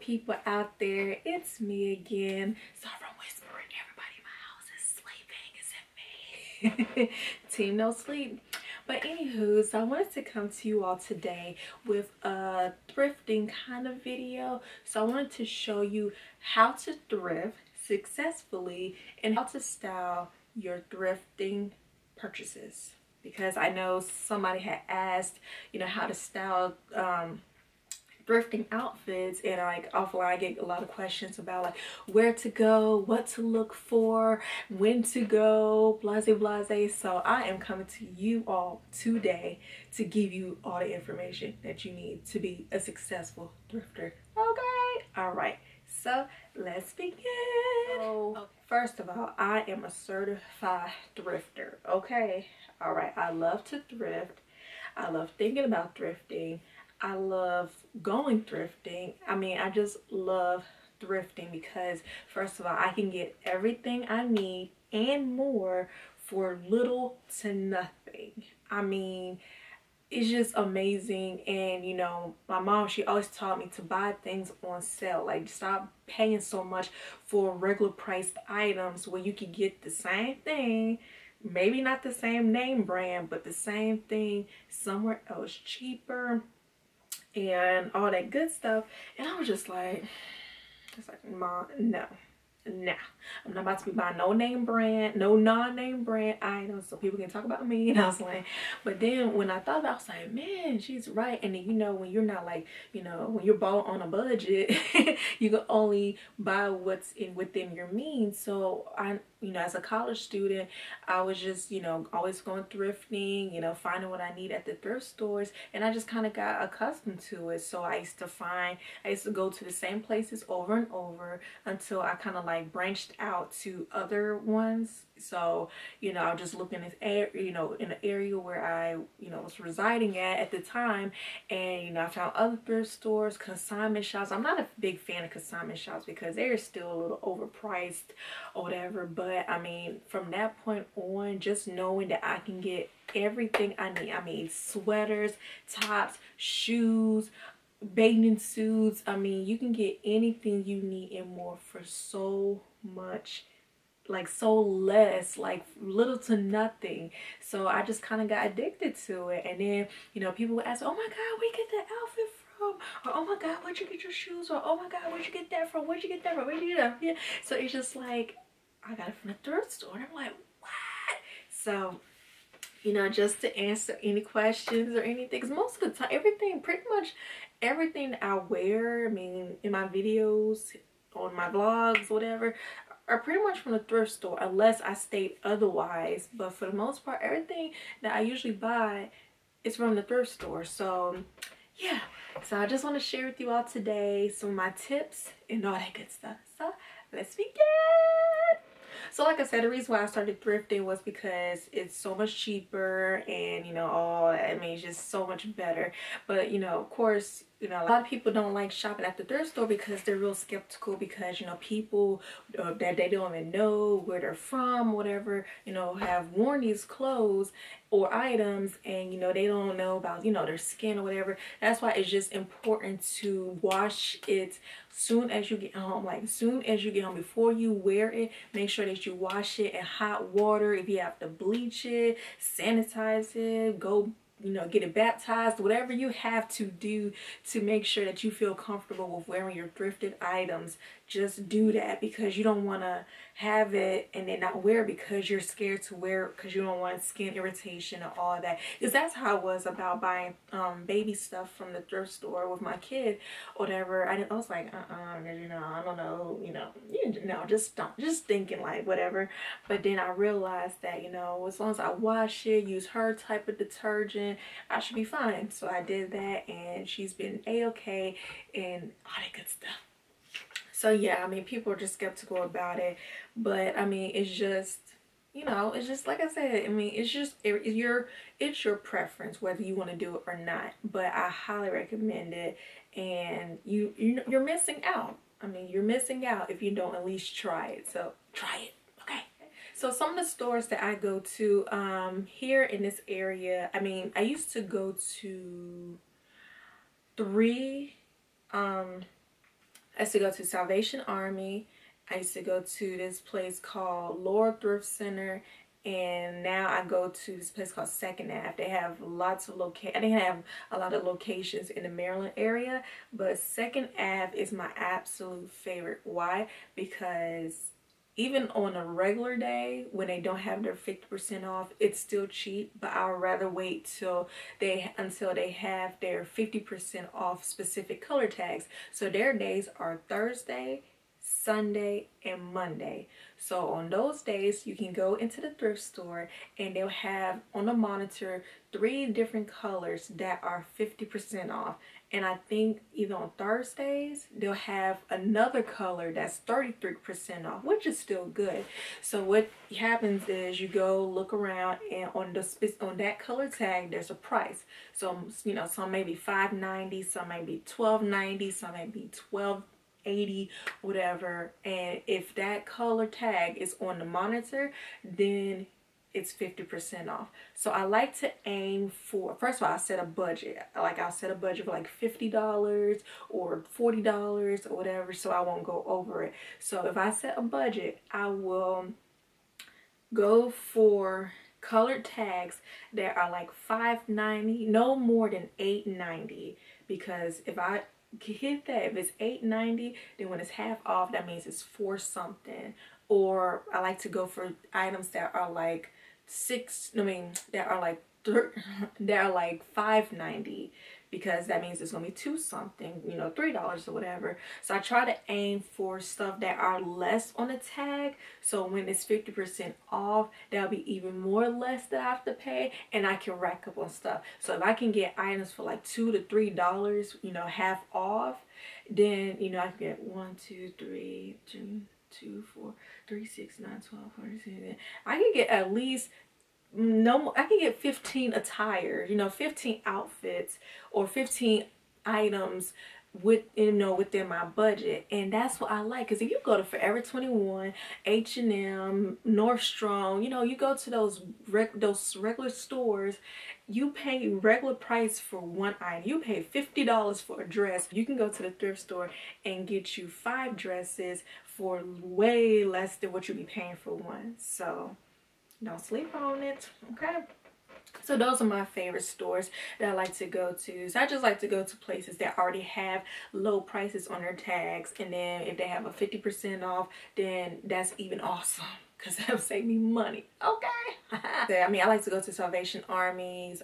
people out there, it's me again. Sorry for whispering, everybody in my house is sleeping except me. Team no sleep. But anywho, so I wanted to come to you all today with a thrifting kind of video. So I wanted to show you how to thrift successfully and how to style your thrifting purchases, because I know somebody had asked, you know, how to style thrifting outfits, and like offline I get a lot of questions about like where to go, what to look for, when to go, blase blase. So I am coming to you all today to give you all the information that you need to be a successful thrifter. Okay, all right, so let's begin. So first of all, I am a certified thrifter. Okay, all right, I love to thrift. I love thinking about thrifting. I love going thrifting. I mean, I just love thrifting because first of all, I can get everything I need and more for little to nothing. I mean, it's just amazing. And you know, my mom, she always taught me to buy things on sale. Like, stop paying so much for regular priced items where you can get the same thing, maybe not the same name brand, but the same thing somewhere else cheaper and all that good stuff. And I was just like, Mom, no, I'm not about to be buying no name brand, no non-name brand items so people can talk about me. And I was like, but then when I thought about it, I was like, man, she's right. And then, you know, when you're not like, you know, when you're bought on a budget, you can only buy what's within your means. So I, you know, as a college student, I was just, you know, always going thrifting, you know, finding what I need at the thrift stores, and I just kind of got accustomed to it. So I used to go to the same places over and over until I kind of like branched out to other ones. So, you know, I was just looking at, you know, in the area where I, you know, was residing at the time, and, you know, I found other thrift stores, consignment shops. I'm not a big fan of consignment shops because they're still a little overpriced or whatever, but I mean, from that point on, just knowing that I can get everything I need. I mean, sweaters, tops, shoes, bathing suits. I mean, you can get anything you need and more for so much, like so less, like little to nothing. So I just kind of got addicted to it. And then, you know, people would ask, oh my God, where you get that outfit from? Or, oh my God, where'd you get your shoes? Or, oh my God, where'd you get that from? Where'd you get that from? Where'd you get that from? Yeah. So it's just like, I got it from the thrift store. And I'm like, what? So, you know, just to answer any questions or anything, because most of the time, pretty much everything that I wear, I mean, in my videos, on my vlogs, whatever, are pretty much from the thrift store, unless I state otherwise. But for the most part, everything that I usually buy is from the thrift store. So yeah, so I just want to share with you all today some of my tips and all that good stuff. So let's begin. So like I said, the reason why I started thrifting was because it's so much cheaper, and, you know, I mean, it's just so much better. But, you know, of course, you know, a lot of people don't like shopping at the thrift store because they're real skeptical, because, you know, people that they don't even know where they're from, whatever, you know, have worn these clothes or items, and, you know, they don't know about, you know, their skin or whatever. That's why it's just important to wash it soon as you get home. Like, soon as you get home, before you wear it, make sure that you wash it in hot water. If you have to bleach it, sanitize it, go, you know, get it baptized, whatever you have to do to make sure that you feel comfortable with wearing your thrifted items, just do that, because you don't want to have it and then not wear it because you're scared to wear it because you don't want skin irritation and all that. Because that's how it was about buying baby stuff from the thrift store with my kid, whatever. I was like, you know, I don't know, you know, just thinking like whatever. But then I realized that, you know, as long as I wash it, use her type of detergent, I should be fine. So I did that, and she's been a-okay and all that good stuff. So yeah, I mean, people are just skeptical about it, but I mean, it's just, you know, it's just like I said, I mean, it's your preference whether you want to do it or not. But I highly recommend it, and you're missing out. I mean, you're missing out if you don't at least try it. So try it, okay? So some of the stores that I go to here in this area, I mean, I used to go to three I used to go to Salvation Army. I used to go to this place called Lord Thrift Center, and now I go to this place called Second Ave. They have lots of they have a lot of locations in the Maryland area, but Second Ave is my absolute favorite. Why? Because even on a regular day when they don't have their 50% off, it's still cheap, but I would rather wait until they have their 50% off specific color tags. So their days are Thursday, Sunday, and Monday. So on those days, you can go into the thrift store and they'll have on the monitor 3 different colors that are 50% off. And I think even on Thursdays, they'll have another color that's 33% off, which is still good. So what happens is you go look around, and on that color tag, there's a price. So, you know, some may be $5.90, some may be $12.90, some may be $12.80, whatever. And if that color tag is on the monitor, then it's 50% off. So I like to aim for, first of all, I set a budget. Like I'll set a budget for like $50 or $40 or whatever, so I won't go over it. So if I set a budget, I will go for colored tags that are like $5.90, no more than $8.90, because if I hit that, if it's $8.90, then when it's half off, that means it's for something. Or I like to go for items that are like that are like $5.90, because that means it's gonna be 2 something, you know, $3 or whatever. So I try to aim for stuff that are less on the tag, so when it's 50% off, that'll be even more less that I have to pay, and I can rack up on stuff. So if I can get items for like $2 to $3, you know, half off, then, you know, I can get 1, 2, 3, 2, 4, 3, 6, 9, 12, 14. I can get at least I can get 15 attire, you know, 15 outfits or 15 items with, you know, within my budget. And that's what I like, because if you go to Forever 21, H&M, Nordstrom, you know, you go to those regular stores, you pay regular price for one item. You pay $50 for a dress. You can go to the thrift store and get you 5 dresses for way less than what you'd be paying for one. So don't sleep on it, okay? So those are my favorite stores that I like to go to. So I just like to go to places that already have low prices on their tags, and then if they have a 50% off, then that's even awesome, because that'll save me money, okay? I mean, I like to go to Salvation Armies.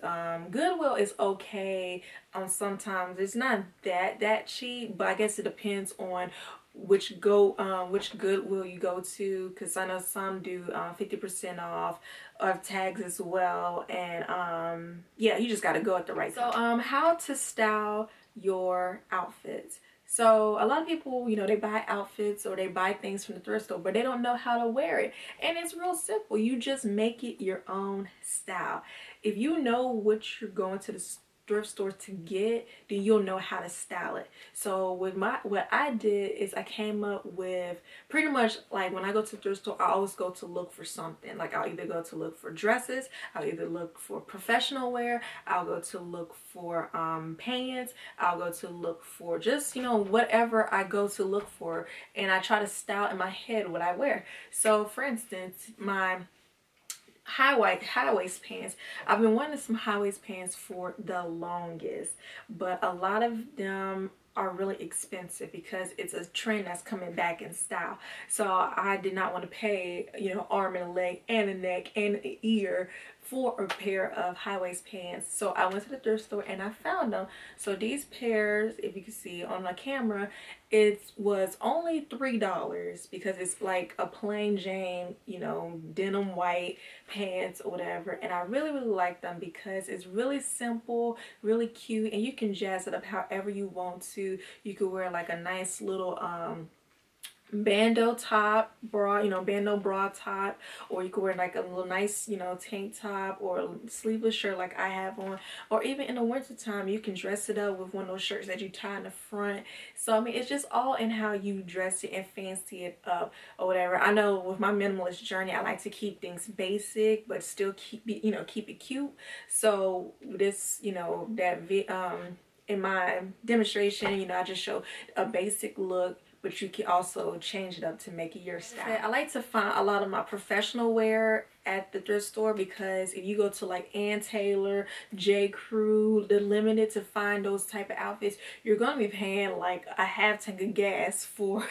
Goodwill is okay. Sometimes it's not that cheap, but I guess it depends on which Goodwill you go to, because I know some do 50% off of tags as well. And yeah, you just got to go at the right time. So how to style your outfits. So a lot of people, you know, they buy outfits or they buy things from the thrift store, but they don't know how to wear it. And it's real simple. You just make it your own style. If you know what you're going to the thrift store to get, then you'll know how to style it. So with what I did is I came up with pretty much, like, when I go to the thrift store, I always go to look for something. Like, I'll either go to look for dresses, I'll either look for professional wear, I'll go to look for pants, I'll go to look for just, you know, whatever I go to look for, and I try to style in my head what I wear. So for instance, my high waist pants, I've been wanting some high waist pants for the longest, but a lot of them are really expensive because it's a trend that's coming back in style. So I did not want to pay, you know, arm and a leg and a neck and an ear for a pair of high-waist pants. So I went to the thrift store and I found them. So these pairs, if you can see on the camera, it was only $3, because it's like a plain Jane, you know, denim white pants or whatever. And I really like them because it's really simple, really cute, and you can jazz it up however you want to. You could wear like a nice little bandeau top bra, you know, bandeau bra top, or you could wear like a little nice, you know, tank top or a sleeveless shirt like I have on, or even in the winter time you can dress it up with one of those shirts that you tie in the front. So I mean, it's just all in how you dress it and fancy it up or whatever. I know with my minimalist journey, I like to keep things basic but still keep it cute. So this, you know, in my demonstration, you know, I just show a basic look, but you can also change it up to make it your style. I like to find a lot of my professional wear at the thrift store, because if you go to like Ann Taylor, J. Crew, The Limited to find those type of outfits, you're gonna be paying like a half tank of gas for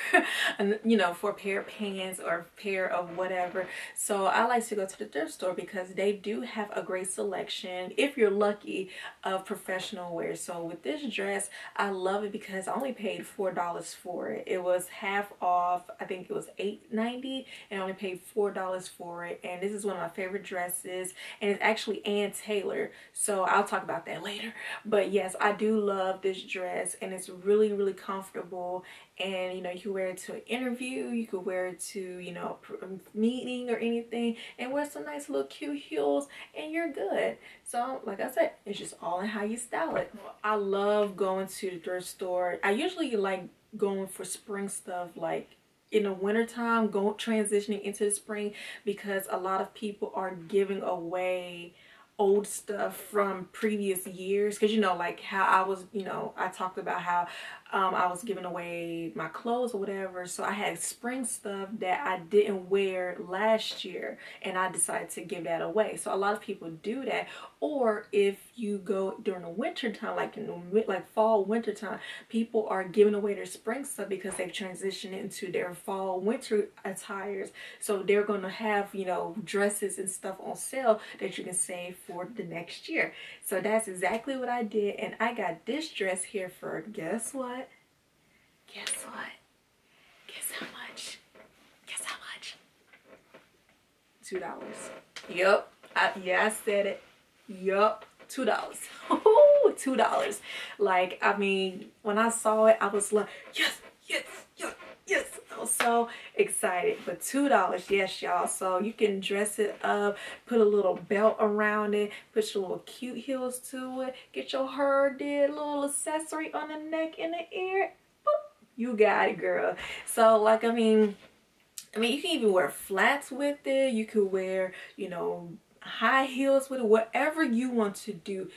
you know, for a pair of pants or a pair of whatever. So I like to go to the thrift store because they do have a great selection, if you're lucky, of professional wear. So with this dress, I love it because I only paid $4 for it. It was half off. I think it was $8.90, and I only paid $4 for it. And this is one of my favorite dresses, and it's actually Ann Taylor, so I'll talk about that later. But yes, I do love this dress, and it's really, really comfortable. And you know, you can wear it to an interview, you could wear it to, you know, a meeting or anything, and wear some nice little cute heels, and you're good. So like I said, it's just all in how you style it. I love going to the thrift store. I usually like going for spring stuff, like in the wintertime, transitioning into the spring, because a lot of people are giving away old stuff from previous years. Because you know, like how I was, you know, I talked about how I was giving away my clothes or whatever. So I had spring stuff that I didn't wear last year, and I decided to give that away. So a lot of people do that. Or if you go during the winter time, like in the fall, winter time, people are giving away their spring stuff because they've transitioned into their fall, winter attires. So they're going to have, you know, dresses and stuff on sale that you can save for the next year. So that's exactly what I did, and I got this dress here for, guess what? Guess what? Guess how much? Guess how much? $2. Yup. Yeah, I said it. Yup. $2. Oh, $2. Like, I mean, when I saw it, I was like, yes, yes, yes, yes. I was so excited. But $2, yes, y'all. So you can dress it up, put a little belt around it, put your little cute heels to it, get your hair did, little accessory on the neck and the ear. Boop, you got it, girl. So like, I mean, you can even wear flats with it. You could wear, you know, high heels with it, whatever you want to do.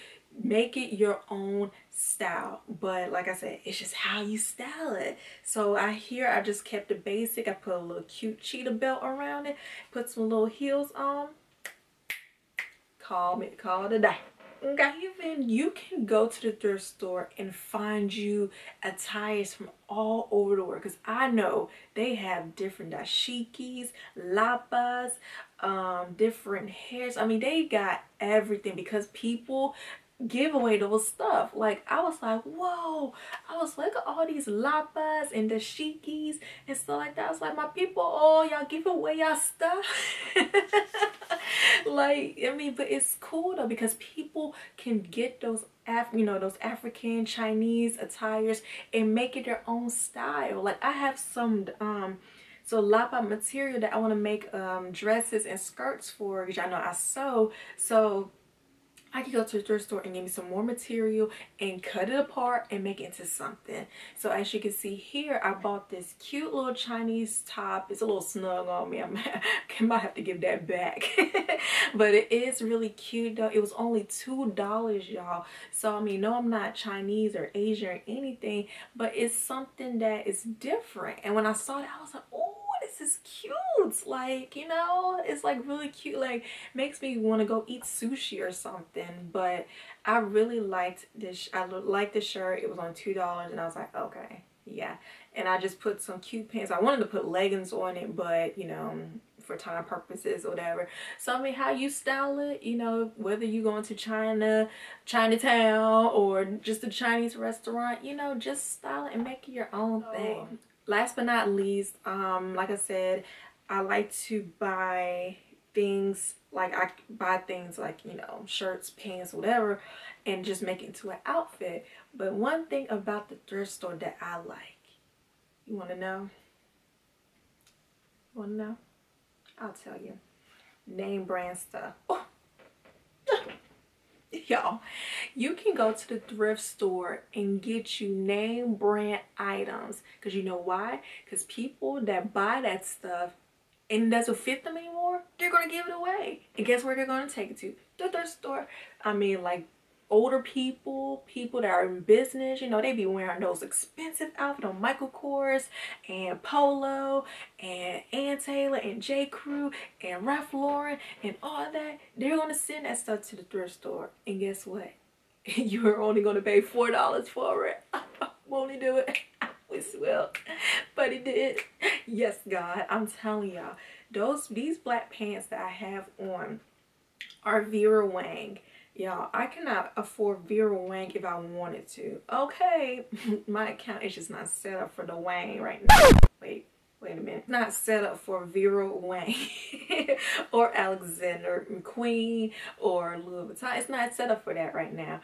Make it your own style. But like I said, it's just how you style it. So I just kept it basic. I put a little cute cheetah belt around it, put some little heels on. Call it a day. Okay. Even you can go to the thrift store and find you attires from all over the world, because I know they have different dashikis, lapas, different hairs. I mean, they got everything, because people give away those stuff. Like, I was like, whoa. I was like, look at all these lapas and dashikis and stuff like that. I was like, my people, oh, y'all give away y'all stuff. Like, I mean, but it's cool though, because people can get those those African, Chinese attires and make it their own style. Like, I have some so lapa material that I want to make dresses and skirts for, which I know I sew. So I could go to the thrift store and get me some more material and cut it apart and make it into something. So as you can see here, I bought this cute little Chinese top. It's a little snug on me. I might have to give that back. But it is really cute though. It was only $2, y'all. So I mean, no, I'm not Chinese or Asian or anything, but it's something that is different. And when I saw it, I was like, oh, this is cute. Like, you know, it's like really cute. Like, makes me want to go eat sushi or something. But I really liked this. I liked the shirt. It was on $2, and I was like, okay, yeah. And I just put some cute pants. I wanted to put leggings on it, but you know, for time purposes or whatever. So I mean, how you style it, you know, whether you going to Chinatown or just a Chinese restaurant, you know, just style it and make it your own thing. Last but not least, like I said, I like to buy things, like I buy things like, you know, shirts, pants, whatever, and just make it into an outfit. But one thing about the thrift store that I like, you want to know? You want to know? I'll tell you. Name brand stuff. Oh. Y'all, you can go to the thrift store and get you name brand items. Because you know why? Because people that buy that stuff and it doesn't fit them anymore, they're going to give it away. And guess where they're going to take it to? The thrift store. I mean, like, older people, people that are in business, you know, they be wearing those expensive outfits on Michael Kors and Polo and Ann Taylor and J. Crew and Ralph Lauren and all that. They're gonna send that stuff to the thrift store, and guess what? You're only gonna pay $4 for it. Won't he do it? We will, but he did. Yes, God, I'm telling y'all, these black pants that I have on are Vera Wang. Y'all, I cannot afford Vera Wang if I wanted to. Okay, my account is just not set up for the Wang right now. Wait a minute. Not set up for Vera Wang or Alexander McQueen or Louis Vuitton. It's not set up for that right now.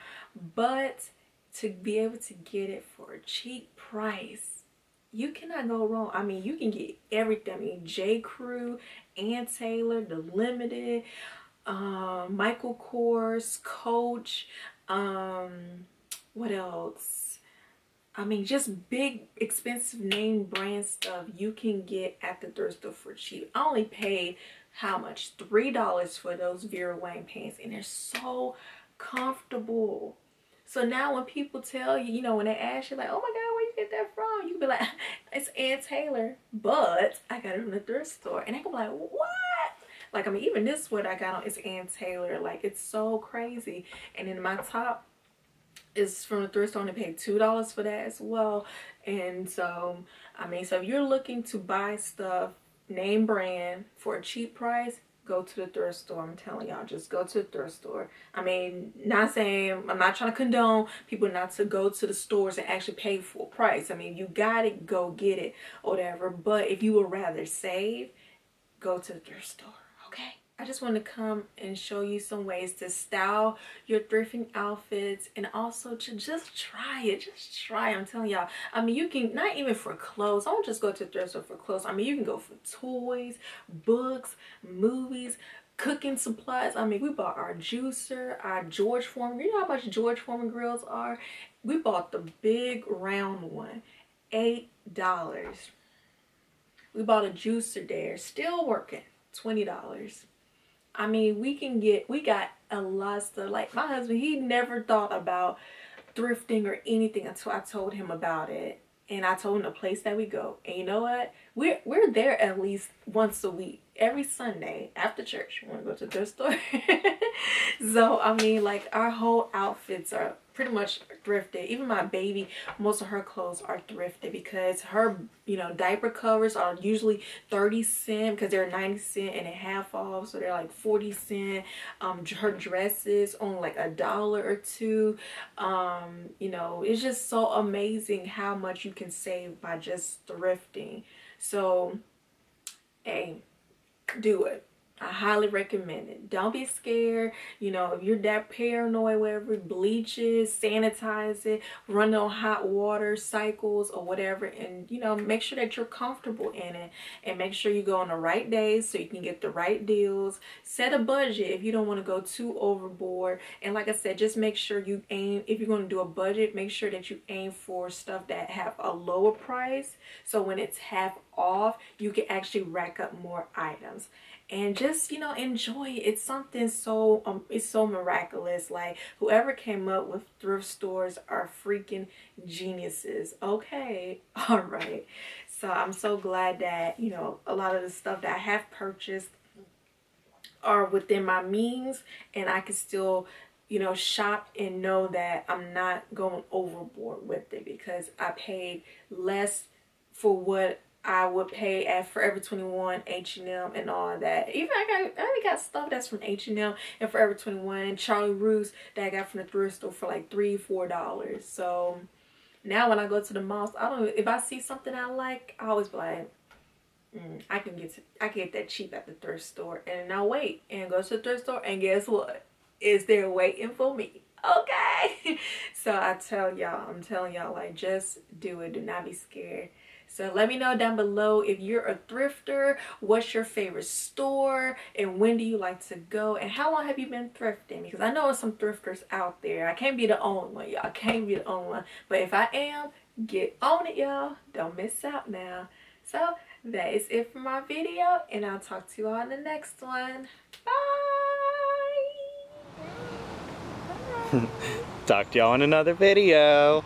But to be able to get it for a cheap price, you cannot go wrong. I mean, you can get everything. I mean, J. Crew, Ann Taylor, The Limited, Michael Kors, Coach, what else? I mean, just big expensive name brand stuff you can get at the thrift store for cheap. I only paid how much? $3 for those Vera Wang pants, and they're so comfortable. So now when people tell you, you know, when they ask you like, oh my God, where you get that from? You can be like, it's Ann Taylor, but I got it from the thrift store. And they can be like, what? Like, I mean, even this sweater I got on is Ann Taylor. Like, it's so crazy. And then my top is from the thrift store, and I paid $2 for that as well. And so, I mean, so if you're looking to buy stuff, name brand, for a cheap price, go to the thrift store. I'm telling y'all, just go to the thrift store. I mean, not saying, I'm not trying to condone people not to go to the stores and actually pay full price. I mean, you got it, go get it, or whatever. But if you would rather save, go to the thrift store. Okay, I just want to come and show you some ways to style your thrifting outfits, and also to just try it. Just try. I'm telling y'all. I mean, you can, not even for clothes. I don't just go to the thrift store for clothes. I mean, you can go for toys, books, movies, cooking supplies. I mean, we bought our juicer, our George Foreman. You know how much George Foreman grills are? We bought the big round one, $8. We bought a juicer there, still working. $20. I mean, we got a lot of stuff. Like, my husband, he never thought about thrifting or anything until I told him about it. And I told him the place that we go. And you know what? We're there at least once a week. Every Sunday after church, we want to go to the thrift store. So, I mean, like, our whole outfits are pretty much thrifted. Even my baby, most of her clothes are thrifted, because her, you know, diaper covers are usually 30 cents because they're 90 cents and a half off, so they're like 40 cents. Her dresses on like $1 or $2. You know, it's just so amazing how much you can save by just thrifting. So, hey, do it. I highly recommend it. Don't be scared. You know, if you're that paranoid, whatever, bleach it, sanitize it, run it on hot water cycles or whatever, and, you know, make sure that you're comfortable in it, and make sure you go on the right days so you can get the right deals. Set a budget if you don't want to go too overboard. And like I said, just make sure you aim, if you're going to do a budget, make sure that you aim for stuff that have a lower price, so when it's half off, you can actually rack up more items. And just, you know, enjoy it. It's something so, it's so miraculous. Like, whoever came up with thrift stores are freaking geniuses. Okay. All right. So I'm so glad that, you know, a lot of the stuff that I have purchased are within my means, and I can still, you know, shop and know that I'm not going overboard with it, because I paid less for what I would pay at Forever 21, H&M, and all that. Even I got stuff that's from H&M and Forever 21, Charlie Roos, that I got from the thrift store for like $3-4. So now when I go to the malls, if I see something I like, I always be like, I can get that cheap at the thrift store. And now wait, and go to the thrift store, and guess what? It's there waiting for me. Okay. So I'm telling y'all, like, just do it. Do not be scared. So let me know down below if you're a thrifter, what's your favorite store, and when do you like to go, and how long have you been thrifting? Because I know there's some thrifters out there. I can't be the only one, y'all. I can't be the only one. But if I am, get on it, y'all. Don't miss out now. So that is it for my video, and I'll talk to you all in the next one. Bye! Bye. Talk to y'all in another video.